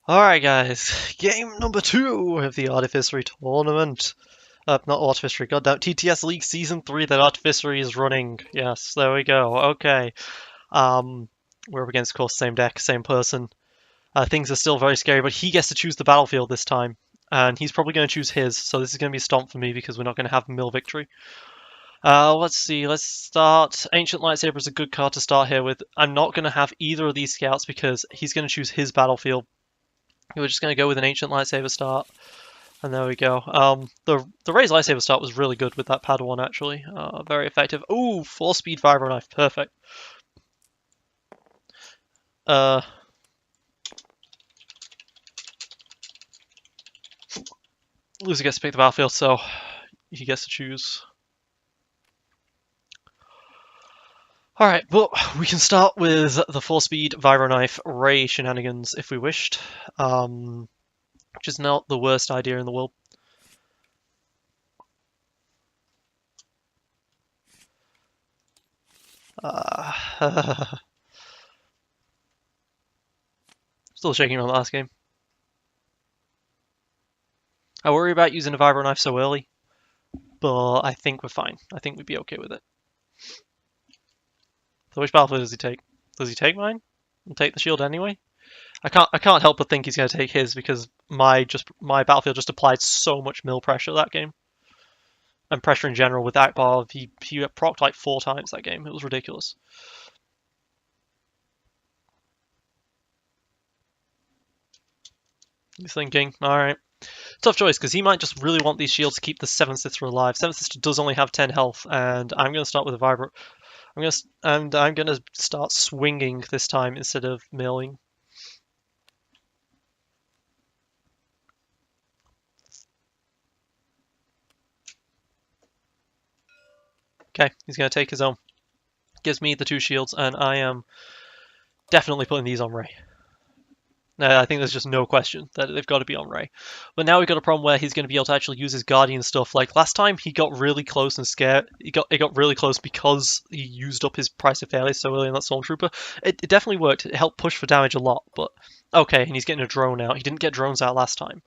Alright guys, game number 2 of the Artificery Tournament. Not Artificery, goddamn, TTS League Season 3 that Artificery is running. Yes, there we go, okay. We're up against, of course, same deck, same person. Things are still very scary, but he gets to choose the battlefield this time. And he's probably going to choose his, so this is going to be a stomp for me because we're not going to have mill victory. Let's see, let's start. Ancient Lightsaber is a good card to start here with. I'm not going to have either of these scouts because he's going to choose his battlefield. We're just going to go with an Ancient Lightsaber start. And there we go. The Raised Lightsaber start was really good with that Padawan, actually. Very effective. Ooh, 4-speed Vibro Knife. Perfect. Loser gets to pick the battlefield, so he gets to choose. Alright, but we can start with the 4-speed Vibro Knife Ray shenanigans if we wished. Which is not the worst idea in the world. Still shaking on the last game. I worry about using a Vibro Knife so early, but I think we're fine. I think we'd be okay with it. So which battlefield does he take? Does he take mine? And take the shield anyway? I can't help but think he's going to take his because my battlefield just applied so much mill pressure that game. And pressure in general with Akbar. He procced like 4 times that game. It was ridiculous. He's thinking, alright. Tough choice, because he might just really want these shields to keep the 7th Sister alive. 7th Sister does only have 10 health, and I'm going to start with a Vibro. I'm going to start swinging this time instead of milling. Okay, he's going to take his own. Gives me the 2 shields, and I am definitely putting these on Ray. I think there's just no question that they've got to be on Ray. But now we've got a problem where he's going to be able to actually use his Guardian stuff. Like last time, he got really close and scared. It got really close because he used up his Price of Failure so early in that Stormtrooper. It definitely worked. It helped push for damage a lot. But okay, and he's getting a drone out. He didn't get drones out last time,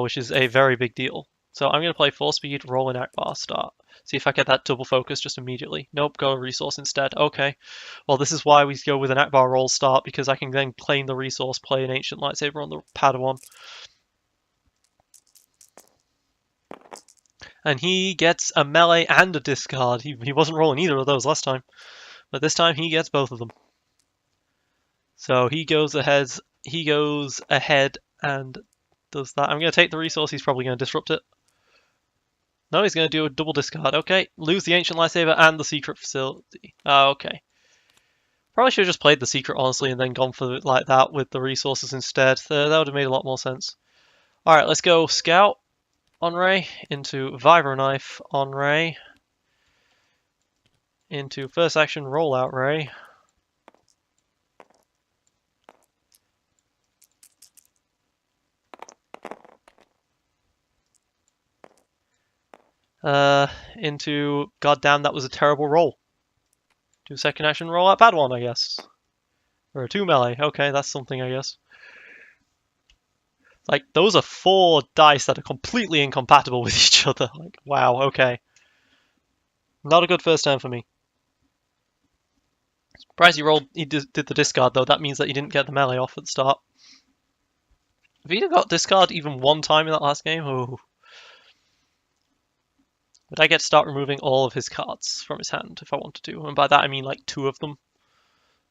which is a very big deal. So I'm going to play 4-speed, roll in Akbar, start. See if I get that double focus just immediately. Nope, go a resource instead. Okay. Well, this is why we go with an Akbar roll start, because I can then claim the resource, play an Ancient Lightsaber on the Padawan. And he gets a melee and a discard. He wasn't rolling either of those last time. But this time he gets both of them. So he goes ahead and does that. I'm going to take the resource. He's probably going to disrupt it. No, he's going to do a double discard. Okay, lose the Ancient Lightsaber and the Secret Facility. Okay. Probably should have just played the Secret, honestly, and then gone for it like that with the resources instead. That would have made a lot more sense. Alright, let's go Scout on Ray, into Vibro Knife on Ray, into First Action Rollout Ray. Into goddamn, that was a terrible roll. Do second action roll out, bad one, I guess. Or a 2 melee. Okay, that's something, I guess. Like, those are 4 dice that are completely incompatible with each other. Like, wow, okay. Not a good first turn for me. Surprised he did the discard, though. That means that he didn't get the melee off at the start. If he got discard even 1 time in that last game, oh. But I get to start removing all of his cards from his hand if I wanted to. And by that I mean like 2 of them.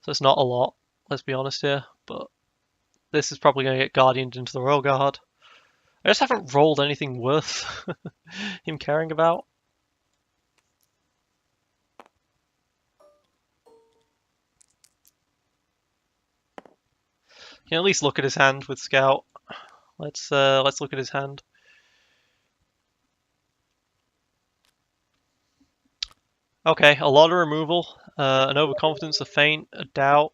So it's not a lot, let's be honest here. But this is probably going to get Guardianed into the Royal Guard. I just haven't rolled anything worth him caring about. You can at least look at his hand with Scout. Let's look at his hand. Okay, a lot of removal, an overconfidence, a feint, a doubt.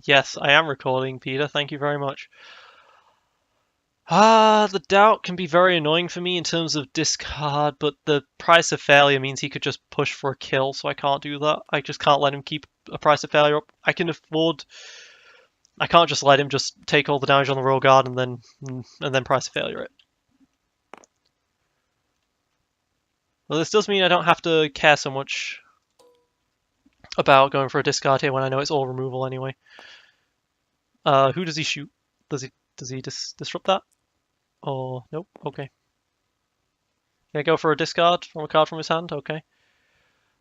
Yes, I am recording, Peter. Thank you very much. The doubt can be very annoying for me in terms of discard, but the price of failure means he could just push for a kill, so I can't do that. I just can't let him keep a price of failure up. I can't just let him just take all the damage on the royal guard and then price of failure it. Well, this does mean I don't have to care so much about going for a discard here when I know it's all removal anyway. Who does he shoot? Does he disrupt that? Oh, nope, okay. Gonna go for a discard from a card from his hand, okay.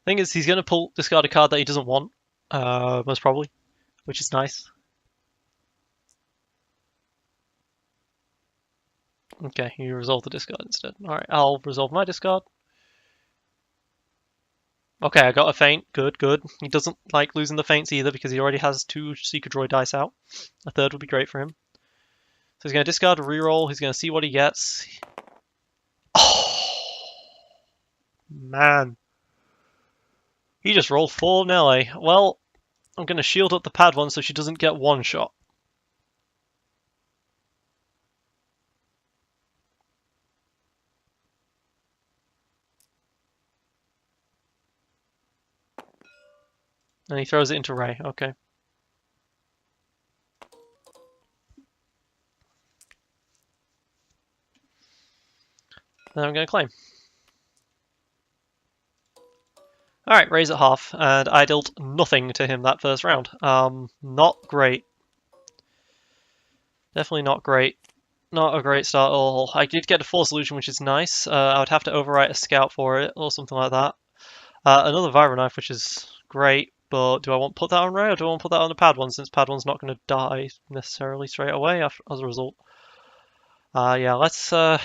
Thing is, he's gonna discard a card that he doesn't want, most probably, which is nice. Okay, you resolve the discard instead. Alright, I'll resolve my discard. Okay, I got a feint. Good, good. He doesn't like losing the feints either because he already has 2 Secret Droid dice out. A third would be great for him. So he's going to discard a reroll. He's going to see what he gets. Oh, man. He just rolled 4 melee. Well, I'm going to shield up the pad one so she doesn't get one shot. And he throws it into Ray. Okay. Then I'm going to claim. Alright, Ray's at half, and I dealt nothing to him that first round. Not great. Definitely not great. Not a great start at all. I did get a Force Illusion, which is nice. I would have to overwrite a Scout for it, or something like that. Another Vibro Knife, which is great, but do I want to put that on Ray, or do I want to put that on the Pad one, since Pad one's not going to die necessarily straight away as a result? Yeah, let's go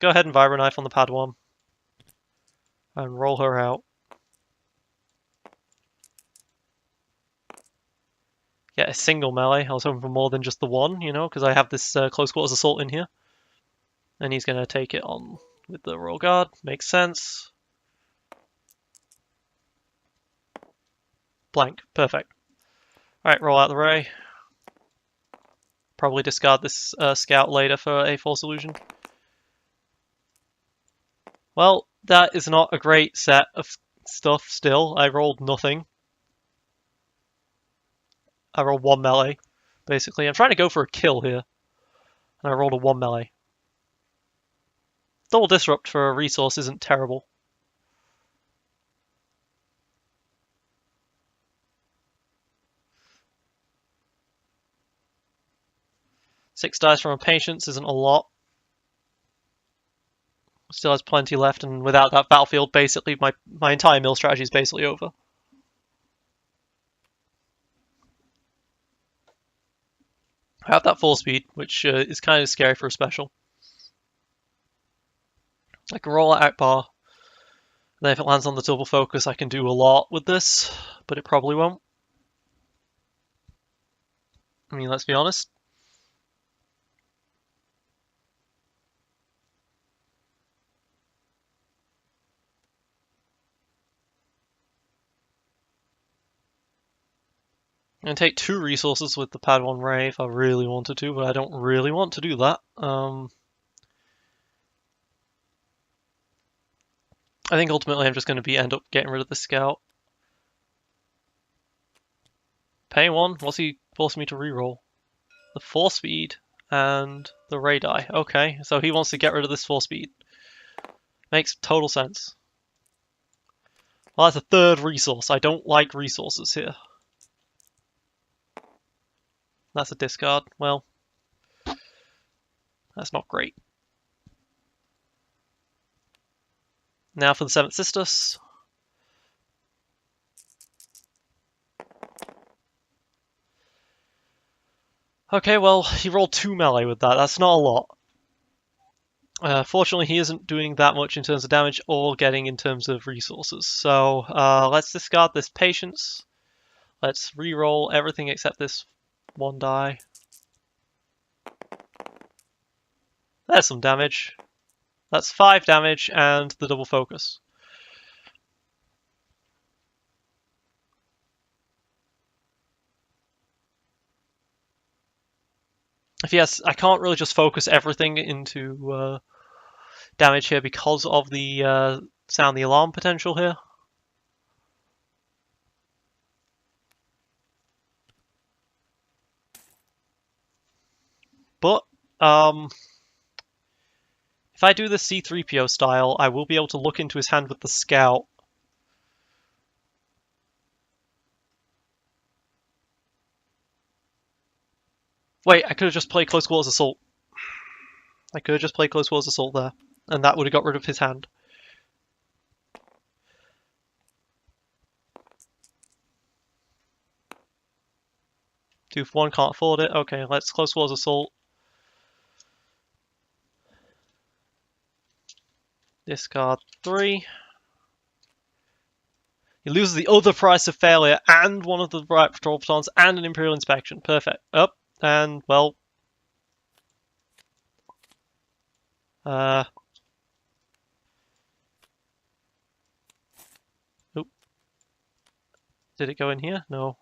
ahead and Vibro Knife on the Pad one, and roll her out. Get a single melee. I was hoping for more than just the one, you know, because I have this close quarters assault in here. And he's going to take it on with the Royal Guard. Makes sense. Blank. Perfect. Alright, roll out the Ray. Probably discard this Scout later for a Force Illusion. Well, that is not a great set of stuff still. I rolled nothing. I rolled 1 melee, basically. I'm trying to go for a kill here. And I rolled a 1 melee. Double Disrupt for a resource isn't terrible. Six dice from a Patience isn't a lot. Still has plenty left, and without that battlefield, basically my entire mill strategy is basically over. I have that 4 speed, which is kind of scary for a special. I can roll out bar. And then if it lands on the double focus, I can do a lot with this, but it probably won't. I mean, let's be honest. I'm going to take 2 resources with the Pad 1 Ray if I really wanted to, but I don't really want to do that. I think ultimately I'm just going to end up getting rid of the Scout. Pay 1? What's he forcing me to reroll? The 4 speed and the Ray die. Okay, so he wants to get rid of this 4 speed. Makes total sense. Well, that's a 3rd resource. I don't like resources here. That's a discard. Well, that's not great. Now for the 7th Sisters. Okay, well, he rolled 2 melee with that. That's not a lot. Fortunately, he isn't doing that much in terms of damage or getting in terms of resources. So let's discard this Patience. Let's re-roll everything except this 1 die. There's some damage. That's 5 damage and the double focus. If yes, I can't really just focus everything into damage here because of the sound the alarm potential here. But if I do the C-3PO style, I will be able to look into his hand with the scout. Wait, I could have just played Close Quarters Assault. I could have just played Close Quarters Assault there, and that would have got rid of his hand. 2 for 1, can't afford it. Okay, let's Close Quarters Assault. Discard 3. He loses the other price of failure and one of the right patrol batons and an Imperial inspection. Perfect. Up, and well. Oop. Did it go in here? No.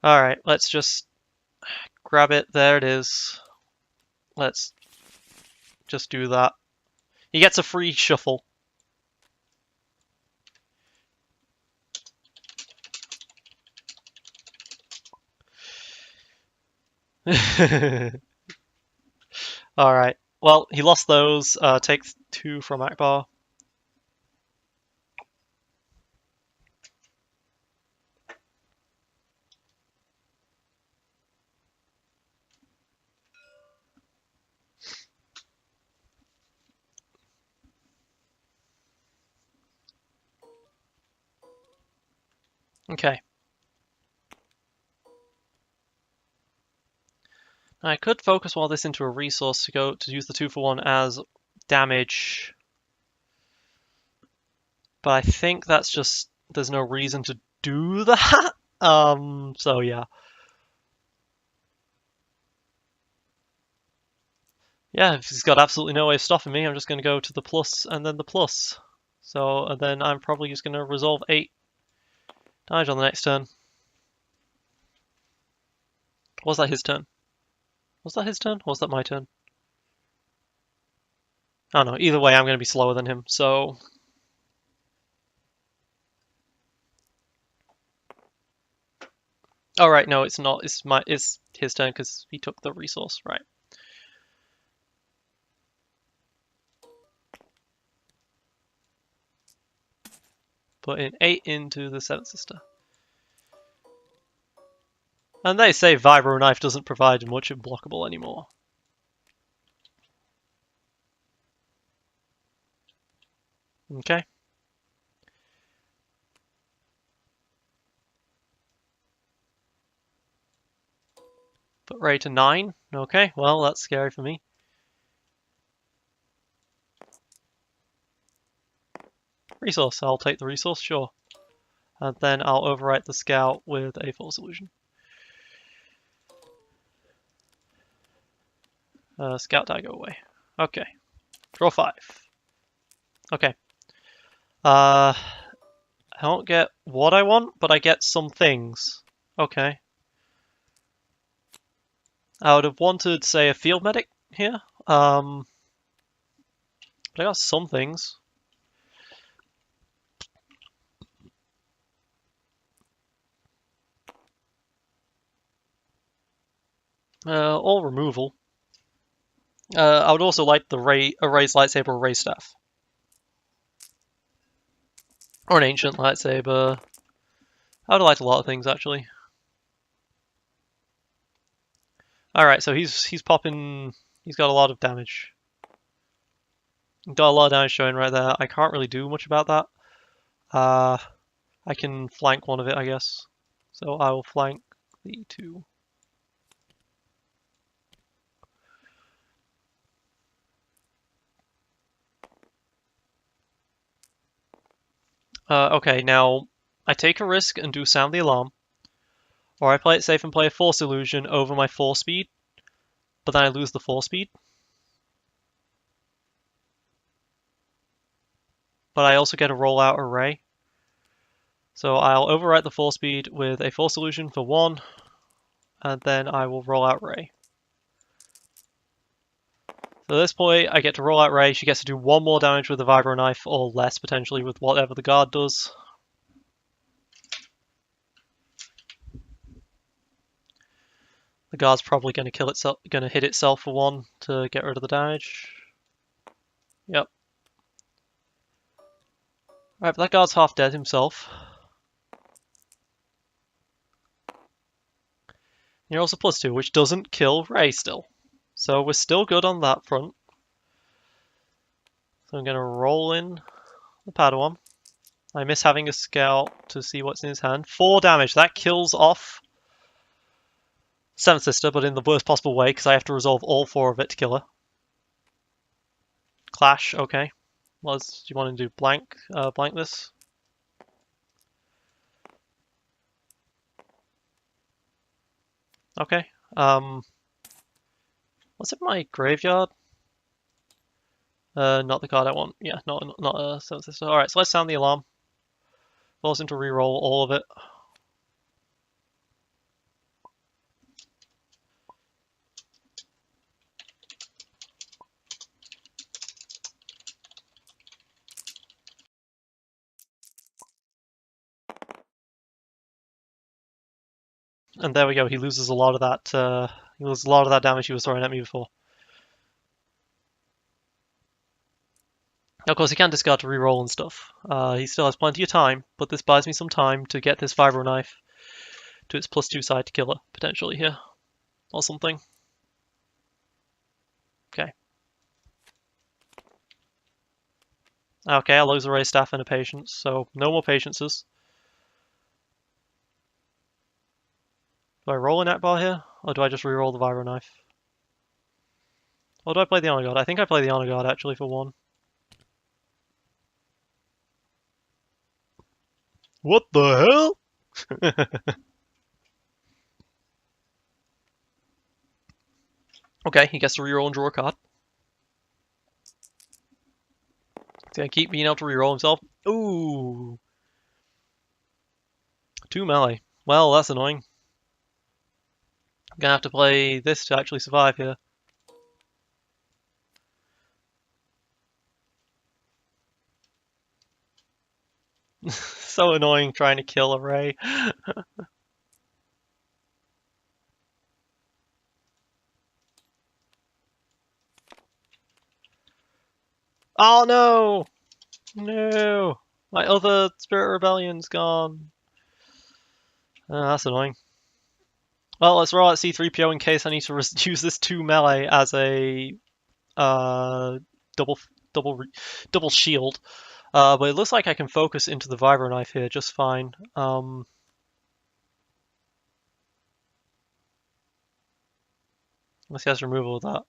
Alright, let's just grab it. There it is. Let's just do that. He gets a free shuffle. Alright. Well, he lost those. Takes 2 from Akbar. Okay. I could focus all this into a resource to use the 2 for 1 as damage. But I think that's just, there's no reason to do that. So yeah. Yeah, if he's got absolutely no way of stopping me, I'm just going to go to the plus and then the plus. So, and then I'm probably just going to resolve 8 damage on the next turn. Was that his turn? Was that his turn? Or was that my turn? I don't know. Either way, I'm going to be slower than him, so... Oh, right, no, it's not. It's his turn because he took the resource, right. Put in 8 into the 7th Sister. And they say Vibro Knife doesn't provide much unblockable anymore. Okay. Put Ray to 9. Okay, well, that's scary for me. Resource, I'll take the resource, sure. And then I'll overwrite the scout with a Force Illusion. Scout die, go away. Okay. Draw 5. Okay. I don't get what I want, but I get some things. Okay. I would have wanted, say, a field medic here. But I got some things. All removal. I would also like the a raised lightsaber or raised staff. Or an ancient lightsaber. I would have liked a lot of things, actually. Alright, so he's popping... He's got a lot of damage. Got a lot of damage showing right there. I can't really do much about that. I can flank one of it, I guess. So I will flank the 2. Okay, now I take a risk and do sound the alarm. Or I play it safe and play a Force Illusion over my 4 speed, but then I lose the 4 speed. but I also get to roll out a ray. So I'll overwrite the force speed with a force illusion for 1, and then I will roll out ray. So at this point, I get to roll out ray. She gets to do 1 more damage with the vibro knife, or less potentially with whatever the guard does. The guard's probably going to kill itself, going to hit itself for 1 to get rid of the damage. Yep. Alright, but that guard's half dead himself. You're also +2, which doesn't kill Ray still. So we're still good on that front. So I'm going to roll in the Padawan. I miss having a scout to see what's in his hand. 4 damage. That kills off Seventh Sister, but in the worst possible way, because I have to resolve all 4 of it to kill her. Clash, okay. Do you want to do blank this? Okay. What's in my graveyard? Not the card I want. Yeah, not a Seventh Sister. Alright, so let's sound the alarm. Force him to reroll all of it. And there we go, he loses a lot of that damage he was throwing at me before. Now, of course, he can discard to reroll and stuff. He still has plenty of time, but this buys me some time to get this vibro knife to its +2 side to kill her, potentially here. Or something. Okay. Okay, I lose a ray staff and a patience, so no more patiences. Do I roll a net bar here, or do I just reroll the vibro knife? Or do I play the honor guard? I think I play the honor guard actually for 1. What the hell? Okay, he gets to reroll and draw a card. He's gonna keep being able to reroll himself. Ooh. 2 melee. Well, that's annoying. I'm gonna have to play this to actually survive here. So annoying trying to kill a ray. Oh no! No! My other Spirit Rebellion's gone. That's annoying. Well, let's roll out C-3PO in case I need to use this 2 melee as a double shield. But it looks like I can focus into the vibro knife here just fine. Unless he has removal of that.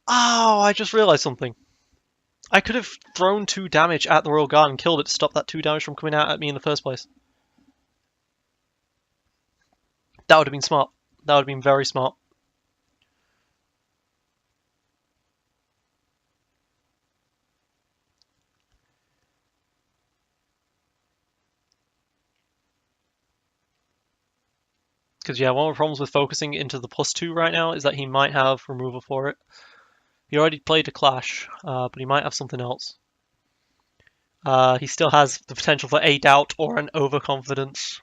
Oh, I just realized something. I could have thrown 2 damage at the Royal Guard and killed it to stop that 2 damage from coming out at me in the first place. That would have been smart. That would have been very smart. Because yeah, one of the problems with focusing into the +2 right now is that he might have removal for it. He already played a Clash, but he might have something else. He still has the potential for a doubt or an overconfidence.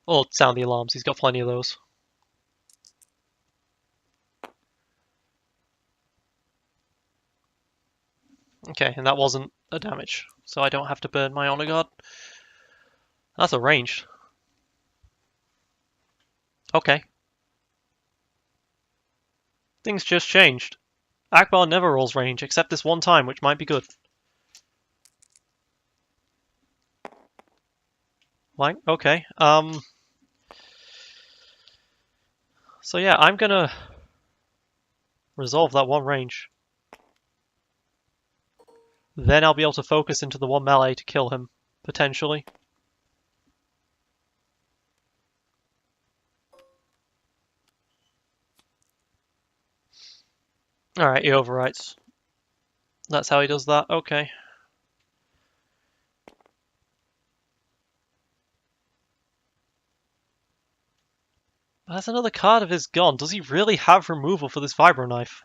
Or sound the alarms, he's got plenty of those. Okay, and that wasn't a damage, so I don't have to burn my Honor Guard. That's a ranged. Okay. Things just changed. Akbar never rolls range, except this one time, which might be good. Blank? Okay. So yeah, I'm gonna resolve that 1 range. Then I'll be able to focus into the 1 melee to kill him, potentially. Alright, he overwrites. That's how he does that. Okay. That's another card of his gone. Does he really have removal for this Vibro Knife?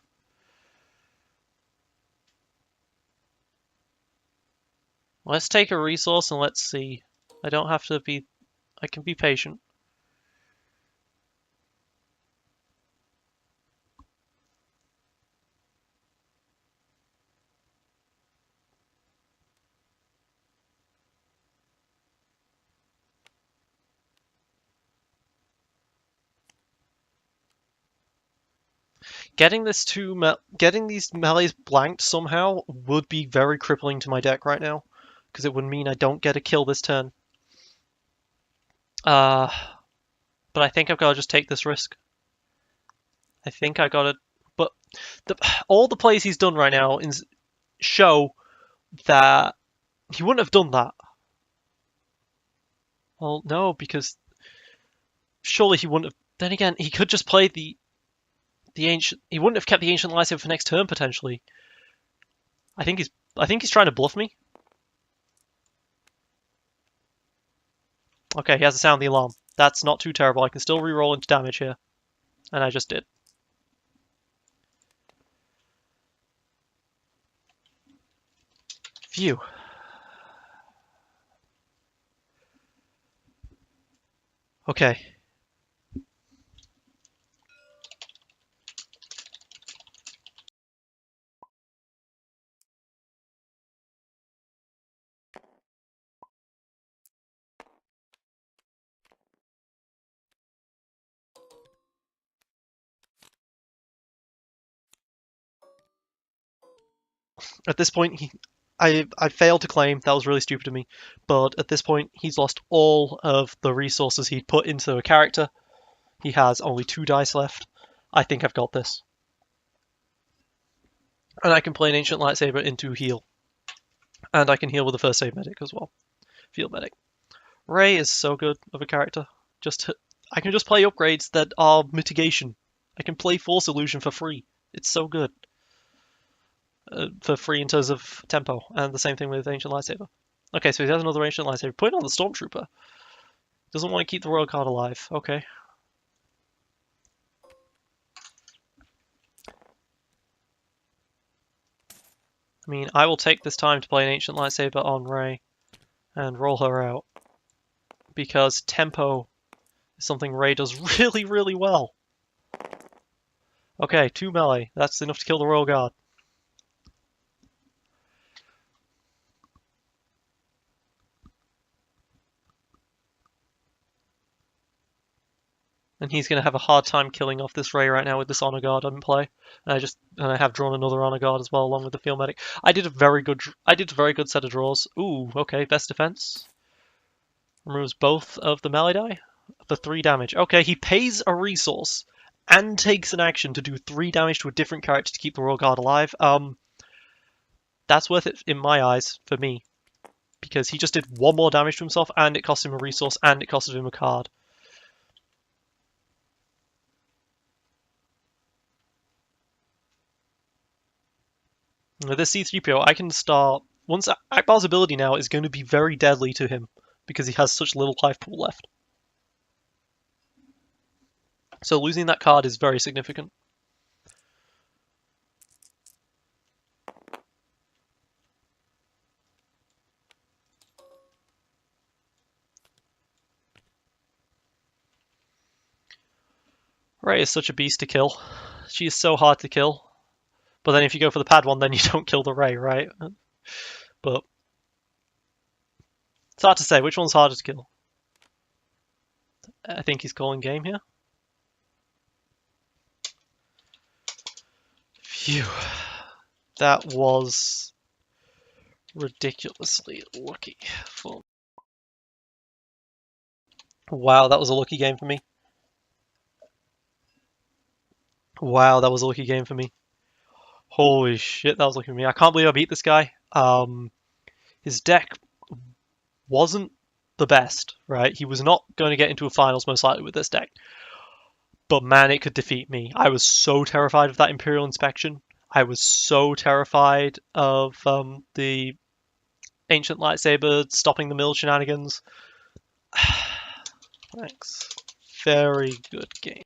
Let's take a resource and let's see. I don't have to be... I can be patient. Getting these melees blanked somehow would be very crippling to my deck right now, because it would mean I don't get a kill this turn. But I think I've got to just take this risk. I think I got to... But all the plays he's done right now show that he wouldn't have done that. Well, no, because surely he wouldn't have... Then again, he could just play the ancient... He wouldn't have kept the ancient lightsaber for next turn potentially. I think he's trying to bluff me. Okay, he has to sound the alarm. That's not too terrible. I can still reroll into damage here, and I just did. Phew. Okay. At this point, I failed to claim. That was really stupid of me. But at this point, he's lost all of the resources he'd put into a character. He has only 2 dice left. I think I've got this. And I can play an Ancient Lightsaber into heal. And I can heal with a First Aid Medic as well. Field Medic. Rey is so good of a character. I can just play upgrades that are mitigation. I can play Force Illusion for free. It's so good. For free in terms of tempo, and the same thing with Ancient Lightsaber. Okay, so he has another Ancient Lightsaber. Put it on the Stormtrooper. Doesn't want to keep the Royal Card alive. Okay. I mean, I will take this time to play an Ancient Lightsaber on Rey and roll her out, because tempo is something Rey does really, really well. Okay, 2 melee. That's enough to kill the Royal Guard. And he's going to have a hard time killing off this Rey right now with this Honor Guard in play. And I have drawn another Honor Guard as well, along with the Field Medic. I did a very good set of draws. Ooh, okay, best defense. Removes both of the melee die for 3 damage. Okay, he pays a resource and takes an action to do 3 damage to a different character to keep the Royal Guard alive. That's worth it in my eyes, for me. Because he just did 1 more damage to himself, and it cost him a resource, and it costed him a card. With this C-3PO, I can start... Once Akbar's ability now is going to be very deadly to him, because he has such little life pool left. So losing that card is very significant. Rey is such a beast to kill. She is so hard to kill. But then if you go for the pad one, then you don't kill the Rey, right? But it's hard to say. Which one's harder to kill? I think he's calling game here. Phew. That was ridiculously lucky. Wow, that was a lucky game for me. Wow, that was a lucky game for me. Holy shit, that was lucky for me. I can't believe I beat this guy. His deck wasn't the best, right? He was not going to get into a finals most likely with this deck. But man, it could defeat me. I was so terrified of that Imperial Inspection. I was so terrified of the Ancient Lightsaber stopping the mill shenanigans. Thanks. Very good game.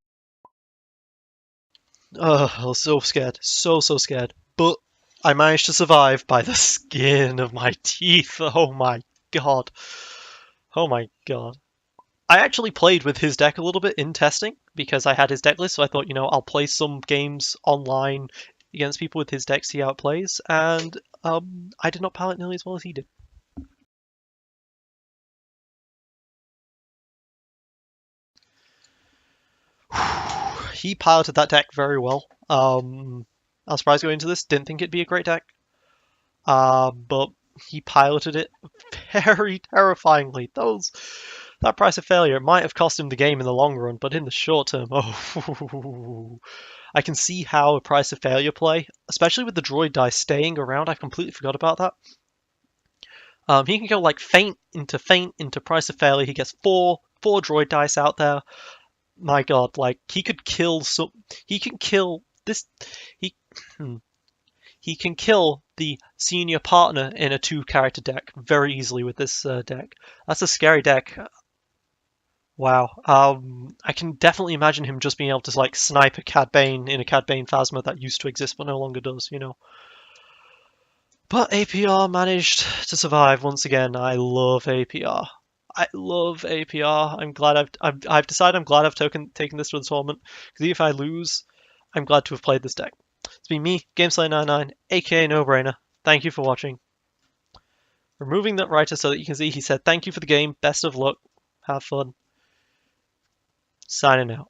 I was so scared. So scared. But I managed to survive by the skin of my teeth. Oh my god. Oh my god. I actually played with his deck a little bit in testing because I had his deck list, so I thought, I'll play some games online against people with his deck, see how it plays, and I did not pilot nearly as well as he did. He piloted that deck very well. I was surprised going into this, didn't think it'd be a great deck, but he piloted it very terrifyingly. That price of failure might have cost him the game in the long run, but in the short term, I can see how a price of failure play, especially with the droid dice staying around. I completely forgot about that. He can go like feint into price of failure. He gets four droid dice out there. My god, like he could kill some. He can kill this. He he can kill the senior partner in a 2-character deck very easily with this deck. That's a scary deck. Wow. I can definitely imagine him just being able to like snipe a Cad Bane in a Cad Bane Phasma that used to exist but no longer does, But APR managed to survive once again. I love APR. I love APR. I'm glad I've decided I'm glad I've taken this to the tournament because if I lose, I'm glad to have played this deck. It's been me, GameSlayer99, aka No Brainer. Thank you for watching. Removing that writer so that you can see he said thank you for the game, best of luck, have fun. Signing out.